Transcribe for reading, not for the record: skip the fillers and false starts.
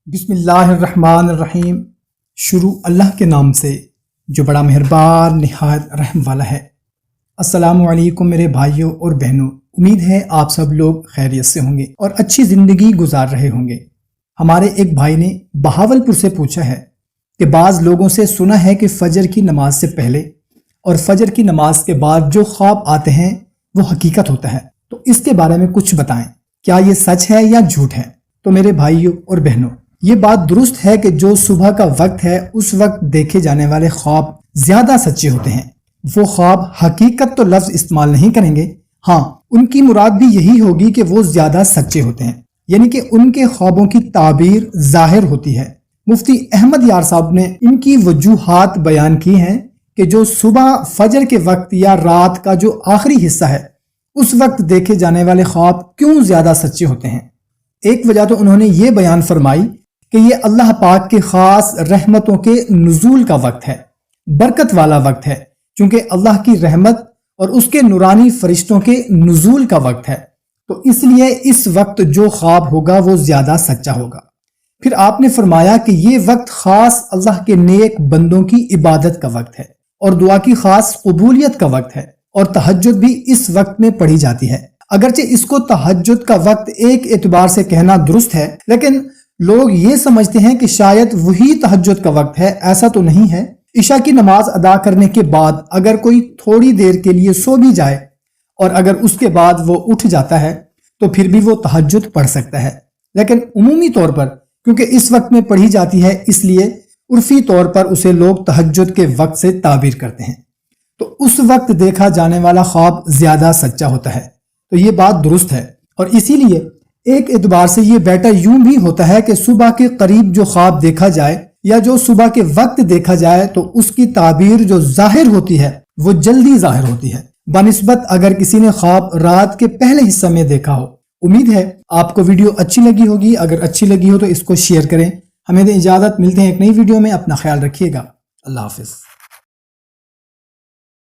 بسم اللہ الرحمن الرحیم۔ شروع اللہ کے نام سے جو بڑا مہربان نہایت رحم والا ہے۔ السلام علیکم میرے بھائیوں اور بہنوں، امید ہے آپ سب لوگ خیریت سے ہوں گے اور اچھی زندگی گزار رہے ہوں گے۔ ہمارے ایک بھائی نے بہاولپور سے پوچھا ہے کہ بعض لوگوں سے سنا ہے کہ فجر کی نماز سے پہلے اور فجر کی نماز کے بعد جو خواب آتے ہیں وہ حقیقت ہوتا ہے، تو اس کے بارے میں کچھ بتائیں، کیا یہ سچ ہے یا جھوٹ ہے؟ تو میرے بھائیوں اور بہنوں، یہ بات درست ہے کہ جو صبح کا وقت ہے اس وقت دیکھے جانے والے خواب زیادہ سچے ہوتے ہیں۔ وہ خواب حقیقت تو لفظ استعمال نہیں کریں گے، ہاں ان کی مراد بھی یہی ہوگی کہ وہ زیادہ سچے ہوتے ہیں، یعنی کہ ان کے خوابوں کی تعبیر ظاہر ہوتی ہے۔ مفتی احمد یار صاحب نے ان کی وجوہات بیان کی ہیں کہ جو صبح فجر کے وقت یا رات کا جو آخری حصہ ہے اس وقت دیکھے جانے والے خواب کیوں زیادہ سچے ہوتے ہیں۔ ایک وجہ تو انہوں نے یہ بیان فرمائی کہ یہ اللہ پاک کے خاص رحمتوں کے نزول کا وقت ہے، برکت والا وقت ہے، چونکہ اللہ کی رحمت اور اس کے نورانی فرشتوں کے نزول کا وقت ہے، تو اس لیے اس وقت جو خواب ہوگا وہ زیادہ سچا ہوگا۔ پھر آپ نے فرمایا کہ یہ وقت خاص اللہ کے نیک بندوں کی عبادت کا وقت ہے اور دعا کی خاص قبولیت کا وقت ہے، اور تہجد بھی اس وقت میں پڑھی جاتی ہے۔ اگرچہ اس کو تہجد کا وقت ایک اعتبار سے کہنا درست ہے، لیکن لوگ یہ سمجھتے ہیں کہ شاید وہی تہجد کا وقت ہے، ایسا تو نہیں ہے۔ عشاء کی نماز ادا کرنے کے بعد اگر کوئی تھوڑی دیر کے لیے سو بھی جائے اور اگر اس کے بعد وہ اٹھ جاتا ہے تو پھر بھی وہ تہجد پڑھ سکتا ہے، لیکن عمومی طور پر کیونکہ اس وقت میں پڑھی جاتی ہے اس لیے عرفی طور پر اسے لوگ تہجد کے وقت سے تعبیر کرتے ہیں، تو اس وقت دیکھا جانے والا خواب زیادہ سچا ہوتا ہے۔ تو یہ بات درست ہے، اور اسی لیے ایک اعتبار سے یہ بیٹا یوں بھی ہوتا ہے کہ صبح کے قریب جو خواب دیکھا جائے یا جو صبح کے وقت دیکھا جائے تو اس کی تعبیر جو ظاہر ہوتی ہے وہ جلدی ظاہر ہوتی ہے بنسبت اگر کسی نے خواب رات کے پہلے حصہ میں دیکھا ہو۔ امید ہے آپ کو ویڈیو اچھی لگی ہوگی، اگر اچھی لگی ہو تو اس کو شیئر کریں۔ ہمیں دیں اجازت، ملتے ہیں ایک نئی ویڈیو میں، اپنا خیال رکھیے گا، اللہ حافظ۔